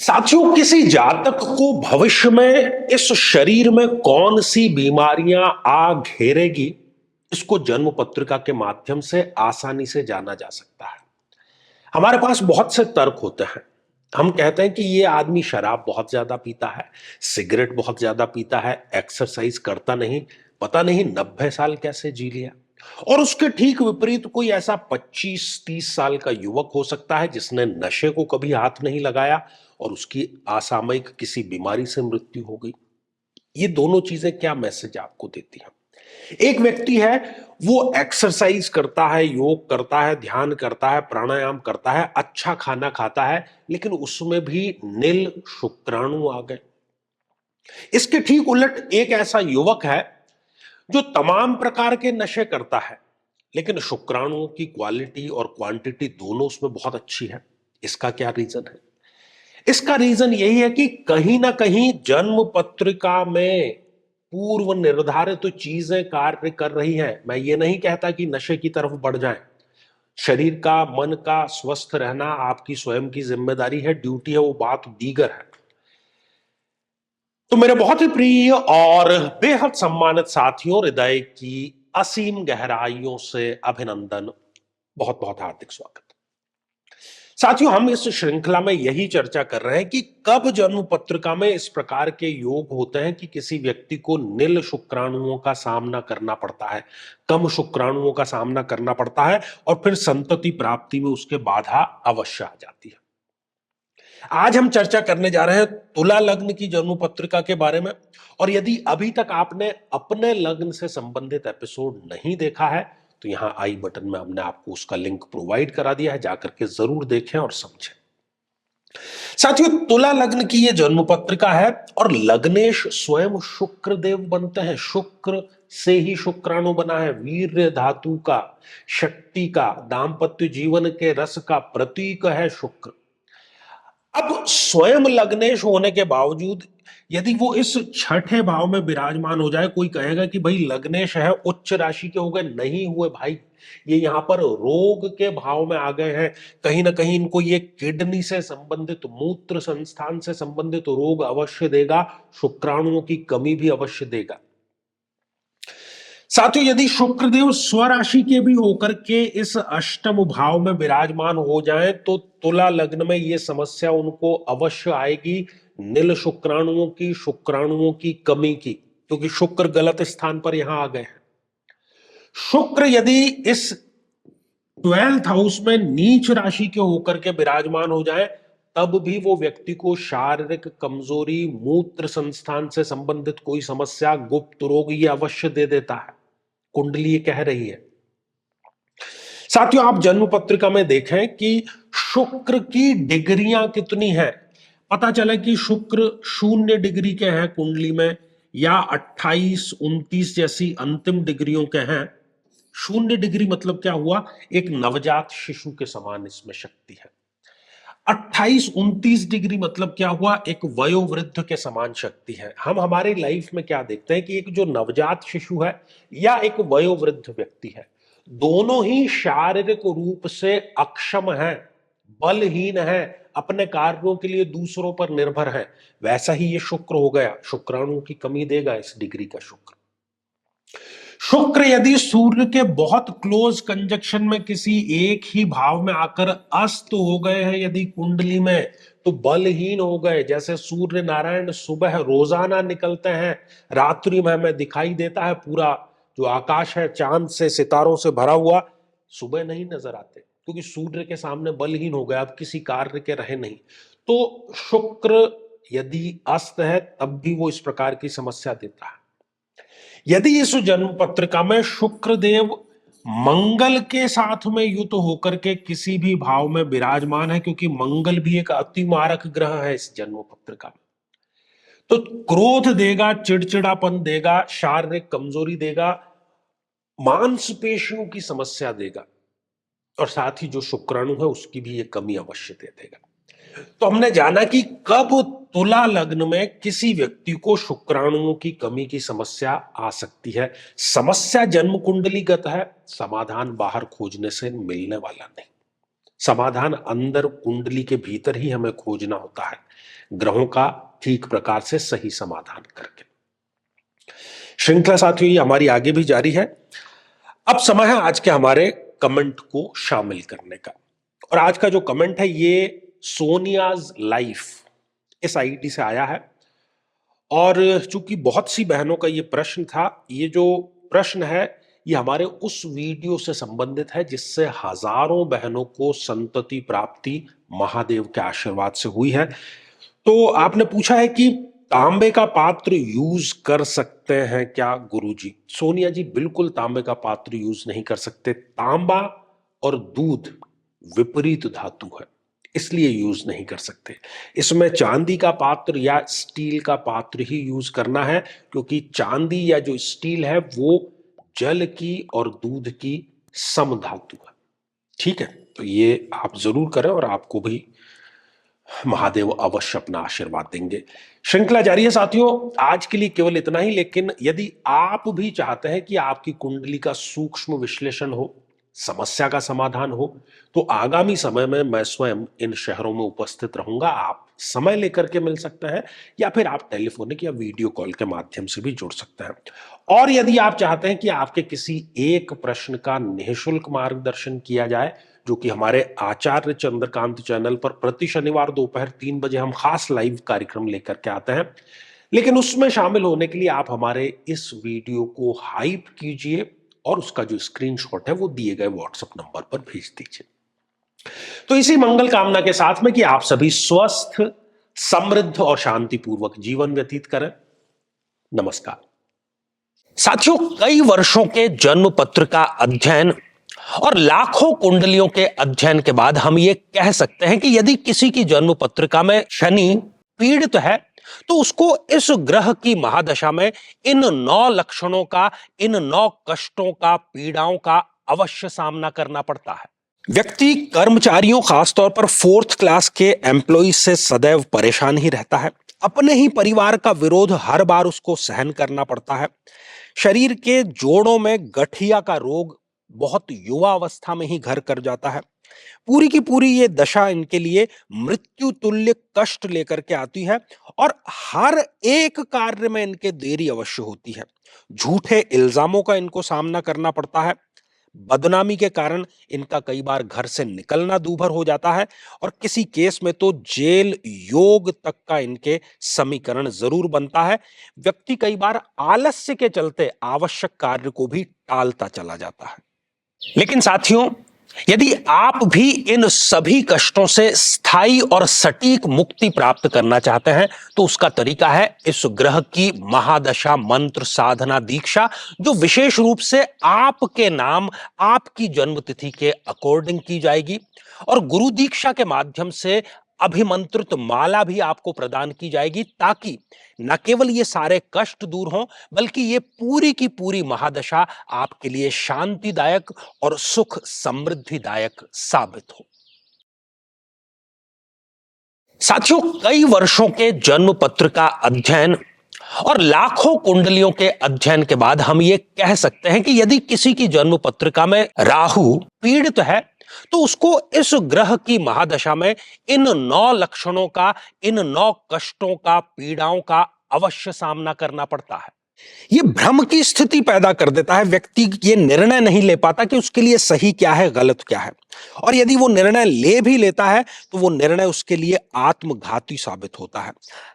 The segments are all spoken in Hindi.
साथियों, किसी जातक को भविष्य में इस शरीर में कौन सी बीमारियां आ घेरेगी, इसको जन्म पत्रिका के माध्यम से आसानी से जाना जा सकता है। हमारे पास बहुत से तर्क होते हैं। हम कहते हैं कि ये आदमी शराब बहुत ज्यादा पीता है, सिगरेट बहुत ज्यादा पीता है, एक्सरसाइज करता नहीं, पता नहीं 90 साल कैसे जी लिया। और उसके ठीक विपरीत कोई ऐसा 25-30 साल का युवक हो सकता है जिसने नशे को कभी हाथ नहीं लगाया और उसकी असामयिक किसी बीमारी से मृत्यु हो गई। ये दोनों चीजें क्या मैसेज आपको देती हैं? एक व्यक्ति है, वो एक्सरसाइज करता है, योग करता है, ध्यान करता है, प्राणायाम करता है, अच्छा खाना खाता है, लेकिन उसमें भी नील शुक्राणु आ गए। इसके ठीक उलट एक ऐसा युवक है जो तमाम प्रकार के नशे करता है, लेकिन शुक्राणुओं की क्वालिटी और क्वांटिटी दोनों उसमें बहुत अच्छी है। इसका क्या रीजन है? इसका रीजन यही है कि कहीं ना कहीं जन्म पत्रिका में पूर्व निर्धारित तो चीजें कार्य कर रही हैं। मैं ये नहीं कहता कि नशे की तरफ बढ़ जाएं। शरीर का, मन का स्वस्थ रहना आपकी स्वयं की जिम्मेदारी है, ड्यूटी है, वो बात दीगर है। तो मेरे बहुत ही प्रिय और बेहद सम्मानित साथियों, हृदय की असीम गहराइयों से अभिनंदन, बहुत बहुत हार्दिक स्वागत। साथियों, हम इस श्रृंखला में यही चर्चा कर रहे हैं कि कब जन्म पत्रिका में इस प्रकार के योग होते हैं कि किसी व्यक्ति को नील शुक्राणुओं का सामना करना पड़ता है, कम शुक्राणुओं का सामना करना पड़ता है, और फिर संतति प्राप्ति में उसके बाधा अवश्य आ जाती है। आज हम चर्चा करने जा रहे हैं तुला लग्न की जन्म पत्रिका के बारे में। और यदि अभी तक आपने अपने लग्न से संबंधित एपिसोड नहीं देखा है तो यहां आई बटन में हमने आपको उसका लिंक प्रोवाइड करा दिया है, जाकर के जरूर देखें और समझें। साथियों, तुला लग्न की यह जन्म पत्रिका है और लग्नेश स्वयं शुक्र देव बनते हैं। शुक्र से ही शुक्राणु बना है, वीर्य धातु का, शक्ति का, दाम्पत्य जीवन के रस का प्रतीक है शुक्र। अब स्वयं लग्नेश होने के बावजूद यदि वो इस छठे भाव में विराजमान हो जाए, कोई कहेगा कि भाई लग्नेश है, उच्च राशि के हो गए, नहीं हुए भाई। ये यहां पर रोग के भाव में आ गए हैं। कहीं ना कहीं इनको ये किडनी से संबंधित, मूत्र संस्थान से संबंधित रोग अवश्य देगा, शुक्राणुओं की कमी भी अवश्य देगा। साथियों, यदि शुक्रदेव स्वराशि के भी होकर के इस अष्टम भाव में विराजमान हो जाएं तो तुला लग्न में यह समस्या उनको अवश्य आएगी, नील शुक्राणुओं की कमी की, क्योंकि शुक्र गलत स्थान पर यहां आ गए हैं। शुक्र यदि इस 12th हाउस में नीच राशि के होकर के विराजमान हो जाए तब भी वो व्यक्ति को शारीरिक कमजोरी, मूत्र संस्थान से संबंधित कोई समस्या, गुप्त रोग ये अवश्य दे देता है। कुंडली ये कह रही है। साथियों, आप जन्म पत्रिका में देखें कि शुक्र की डिग्रियां कितनी हैं। पता चले कि शुक्र 0 डिग्री के हैं कुंडली में, या 28, 29 जैसी अंतिम डिग्रियों के हैं। 0 डिग्री मतलब क्या हुआ? एक नवजात शिशु के समान इसमें शक्ति है। 28-29 डिग्री मतलब क्या हुआ? एक वयोवृद्ध के समान शक्ति है। हम हमारी लाइफ में क्या देखते हैं कि एक जो नवजात शिशु है या एक वयोवृद्ध व्यक्ति है, दोनों ही शारीरिक रूप से अक्षम है, बलहीन है, अपने कार्यों के लिए दूसरों पर निर्भर है। वैसा ही ये शुक्र हो गया, शुक्राणु की कमी देगा इस डिग्री का शुक्र। शुक्र यदि सूर्य के बहुत क्लोज कंजक्शन में किसी एक ही भाव में आकर अस्त हो गए हैं यदि कुंडली में, तो बलहीन हो गए। जैसे सूर्य नारायण सुबह रोजाना निकलते हैं, रात्रि में हमें दिखाई देता है पूरा जो आकाश है चांद से, सितारों से भरा हुआ, सुबह नहीं नजर आते क्योंकि सूर्य के सामने बलहीन हो गए, अब किसी कार्य के रहे नहीं। तो शुक्र यदि अस्त है तब भी वो इस प्रकार की समस्या देता है। यदि इस जन्म पत्रिका में शुक्रदेव मंगल के साथ में युत होकर के किसी भी भाव में विराजमान है, क्योंकि मंगल भी एक अति मारक ग्रह है इस जन्म पत्रिका में, तो क्रोध देगा, चिड़चिड़ापन देगा, शारीरिक कमजोरी देगा, मांसपेशियों की समस्या देगा, और साथ ही जो शुक्राणु है उसकी भी ये कमी अवश्य दे देगा। तो हमने जाना कि कब तुला लग्न में किसी व्यक्ति को शुक्राणुओं की कमी की समस्या आ सकती है। समस्या जन्म कुंडलीगत है, समाधान बाहर खोजने से मिलने वाला नहीं। समाधान अंदर कुंडली के भीतर ही हमें खोजना होता है, ग्रहों का ठीक प्रकार से सही समाधान करके। श्रृंखला साथियों ये हमारी आगे भी जारी है। अब समय है आज के हमारे कमेंट को शामिल करने का। और आज का जो कमेंट है ये सोनियाज लाइफ इस आईडी से आया है। और चूंकि बहुत सी बहनों का ये प्रश्न था, ये जो प्रश्न है ये हमारे उस वीडियो से संबंधित है जिससे हजारों बहनों को संतति प्राप्ति महादेव के आशीर्वाद से हुई है। तो आपने पूछा है कि तांबे का पात्र यूज कर सकते हैं क्या गुरुजी? सोनिया जी, बिल्कुल तांबे का पात्र यूज नहीं कर सकते। तांबा और दूध विपरीत धातु है, इसलिए यूज नहीं कर सकते। इसमें चांदी का पात्र या स्टील का पात्र ही यूज करना है, क्योंकि चांदी या जो स्टील है वो जल की और दूध की सम धातु है। ठीक है, तो ये आप जरूर करें और आपको भी महादेव अवश्य अपना आशीर्वाद देंगे। श्रृंखला जारी है साथियों, आज के लिए केवल इतना ही। लेकिन यदि आप भी चाहते हैं कि आपकी कुंडली का सूक्ष्म विश्लेषण हो, समस्या का समाधान हो, तो आगामी समय में मैं स्वयं इन शहरों में उपस्थित रहूंगा। आप समय लेकर के मिल सकते हैं या फिर आप टेलीफोनिक या वीडियो कॉल के माध्यम से भी जुड़ सकते हैं। और यदि आप चाहते हैं कि आपके किसी एक प्रश्न का निःशुल्क मार्गदर्शन किया जाए, जो कि हमारे आचार्य चंद्रकांत चैनल पर प्रति शनिवार दोपहर 3 बजे हम खास लाइव कार्यक्रम लेकर के आते हैं, लेकिन उसमें शामिल होने के लिए आप हमारे इस वीडियो को हाइप कीजिए और उसका जो स्क्रीनशॉट है वो दिए गए व्हाट्सएप नंबर पर भेज दीजिए। तो इसी मंगल कामना के साथ में कि आप सभी स्वस्थ, समृद्ध और शांतिपूर्वक जीवन व्यतीत करें। नमस्कार साथियों, कई वर्षों के जन्म पत्र का अध्ययन और लाखों कुंडलियों के अध्ययन के बाद हम ये कह सकते हैं कि यदि किसी की जन्म पत्रिका में शनि पीड़ित है तो उसको इस ग्रह की महादशा में इन 9 लक्षणों का, इन 9 कष्टों का, पीड़ाओं का अवश्य सामना करना पड़ता है। व्यक्ति कर्मचारियों, खासतौर पर 4th क्लास के एम्प्लॉइज से सदैव परेशान ही रहता है। अपने ही परिवार का विरोध हर बार उसको सहन करना पड़ता है। शरीर के जोड़ों में गठिया का रोग बहुत युवा अवस्था में ही घर कर जाता है। पूरी की पूरी ये दशा इनके लिए मृत्यु तुल्य कष्ट लेकर के आती है और हर एक कार्य में इनके देरी अवश्य होती है। झूठे इल्जामों का इनको सामना करना पड़ता है। बदनामी के कारण इनका कई बार घर से निकलना दूभर हो जाता है और किसी केस में तो जेल योग तक का इनके समीकरण जरूर बनता है। व्यक्ति कई बार आलस्य के चलते आवश्यक कार्य को भी टालता चला जाता है। लेकिन साथियों, यदि आप भी इन सभी कष्टों से स्थायी और सटीक मुक्ति प्राप्त करना चाहते हैं तो उसका तरीका है इस ग्रह की महादशा मंत्र साधना दीक्षा, जो विशेष रूप से आपके नाम, आपकी जन्मतिथि के अकॉर्डिंग की जाएगी। और गुरु दीक्षा के माध्यम से अभिमंत्रित माला भी आपको प्रदान की जाएगी, ताकि न केवल ये सारे कष्ट दूर हों, बल्कि ये पूरी की पूरी महादशा आपके लिए शांतिदायक और सुख समृद्धिदायक साबित हो। साथियों, कई वर्षों के जन्म पत्र का अध्ययन और लाखों कुंडलियों के अध्ययन के बाद हम ये कह सकते हैं कि यदि किसी की जन्म पत्रिका में राहु पीड़ित है तो उसको इस ग्रह की महादशा में इन 9 लक्षणों का, इन 9 कष्टों का, पीड़ाओं का अवश्य सामना करना पड़ता है। ये भ्रम की स्थिति पैदा कर देता है। व्यक्ति ये निर्णय नहीं ले पाता कि उसके लिए सही क्या है, गलत क्या है। और यदि वो निर्णय ले भी लेता है तो वो निर्णय उसके लिए आत्मघाती साबित होता है।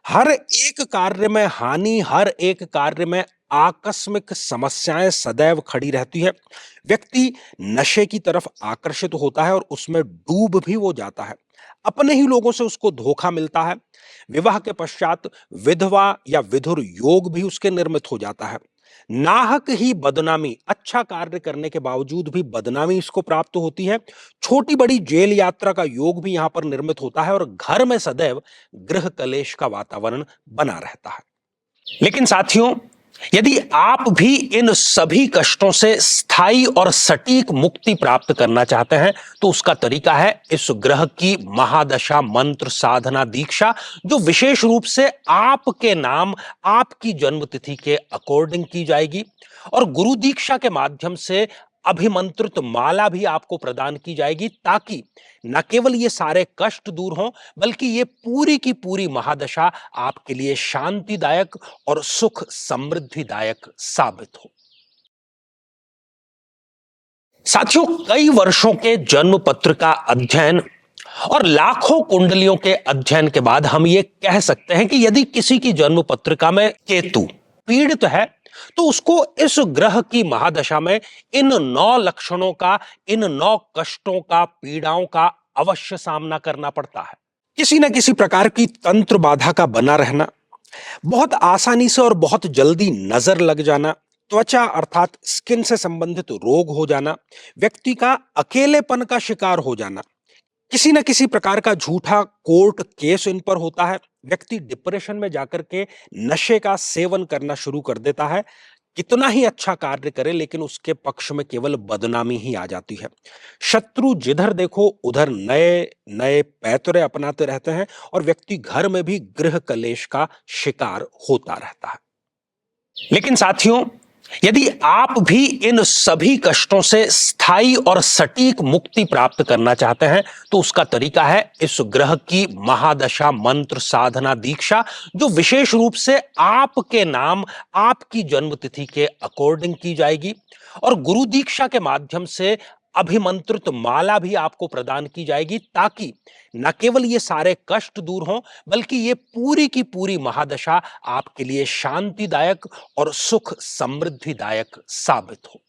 हर एक कार्य में हानि, हर एक कार्य में आकस्मिक समस्याएं सदैव खड़ी रहती है। व्यक्ति नशे की तरफ आकर्षित होता है और उसमें डूब भी वो जाता है। अपने ही लोगों से उसको धोखा मिलता है। विवाह के पश्चात विधवा या विधुर योग भी उसके निर्मित हो जाता है। नाहक ही बदनामी, अच्छा कार्य करने के बावजूद भी बदनामी इसको प्राप्त होती है। छोटी बड़ी जेल यात्रा का योग भी यहां पर निर्मित होता है और घर में सदैव गृह कलेश का वातावरण बना रहता है। लेकिन साथियों, यदि आप भी इन सभी कष्टों से स्थायी और सटीक मुक्ति प्राप्त करना चाहते हैं तो उसका तरीका है इस ग्रह की महादशा मंत्र साधना दीक्षा, जो विशेष रूप से आपके नाम, आपकी जन्मतिथि के अकॉर्डिंग की जाएगी। और गुरु दीक्षा के माध्यम से अभिमंत्रित माला भी आपको प्रदान की जाएगी, ताकि न केवल ये सारे कष्ट दूर हों, बल्कि ये पूरी की पूरी महादशा आपके लिए शांतिदायक और सुख समृद्धिदायक साबित हो। साथियों, कई वर्षों के जन्म पत्र का अध्ययन और लाखों कुंडलियों के अध्ययन के बाद हम ये कह सकते हैं कि यदि किसी की जन्म पत्रिका में केतु पीड़ित है, तो उसको इस ग्रह की महादशा में इन 9 लक्षणों का, इन 9 कष्टों का, पीड़ाओं का अवश्य सामना करना पड़ता है। किसी न किसी प्रकार की तंत्र बाधा का बना रहना, बहुत आसानी से और बहुत जल्दी नजर लग जाना, त्वचा अर्थात स्किन से संबंधित रोग हो जाना, व्यक्ति का अकेलेपन का शिकार हो जाना, किसी न किसी प्रकार का झूठा कोर्ट केस इन पर होता है, व्यक्ति डिप्रेशन में जाकर के नशे का सेवन करना शुरू कर देता है, कितना ही अच्छा कार्य करे लेकिन उसके पक्ष में केवल बदनामी ही आ जाती है। शत्रु जिधर देखो उधर नए नए पैतरे अपनाते रहते हैं और व्यक्ति घर में भी गृह कलेश का शिकार होता रहता है। लेकिन साथियों, यदि आप भी इन सभी कष्टों से स्थायी और सटीक मुक्ति प्राप्त करना चाहते हैं, तो उसका तरीका है इस ग्रह की महादशा मंत्र साधना दीक्षा, जो विशेष रूप से आपके नाम, आपकी जन्मतिथि के अकॉर्डिंग की जाएगी। और गुरु दीक्षा के माध्यम से अभिमंत्रित माला भी आपको प्रदान की जाएगी, ताकि न केवल ये सारे कष्ट दूर हों, बल्कि ये पूरी की पूरी महादशा आपके लिए शांतिदायक और सुख समृद्धिदायक साबित हो।